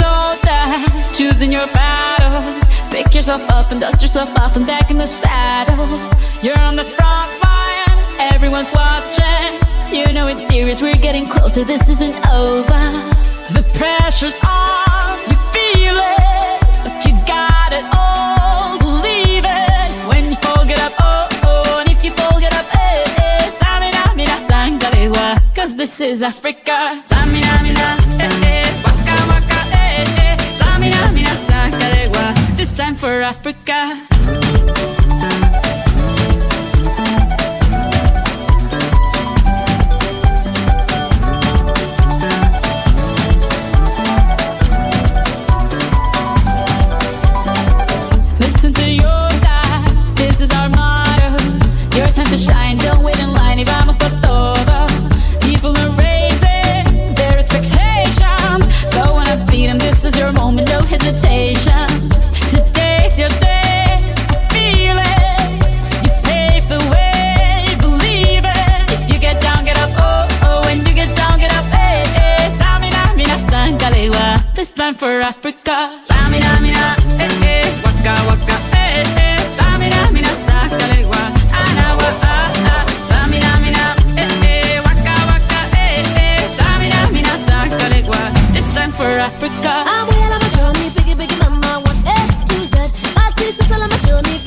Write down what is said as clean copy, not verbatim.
soldier, choosing your battle. Pick yourself up and dust yourself off and back in the saddle. You're on the front line, everyone's watching. You know it's serious, we're getting closer, this isn't over. The pressure's on, you feel it, but you got it all, believe it. When you fold it up, oh, oh, and if you fold it up, eh, eh, Samina, mina, sangalewa, cause this is Africa. Samina, mina, eh, eh, waka, waka, eh, eh, Samina, mina, sangalewa, this time for Africa. Listen to your God, this is our motto. Your time to shine, don't wait in line, y vamos por todo. People are raising their expectations. Go on and feed them, this is your moment, no hesitation. Today's your day, I feel it. You pave the way, believe it. If you get down, get up, oh, oh. When you get down, get up, eh, eh. Samina, mina, sangalewa, this time for Africa. Samina, mina, eh, eh. Waka, waka, eh, eh. Samina, mina, sangalewa, anawa, ah, ah. Samina, mina, eh, eh. Waka, waka, eh, eh. Samina, mina, sangalewa, this time for Africa. I'm well on my journey, biggie, biggie, mama, 1 A to Z. My sisters all on my journey.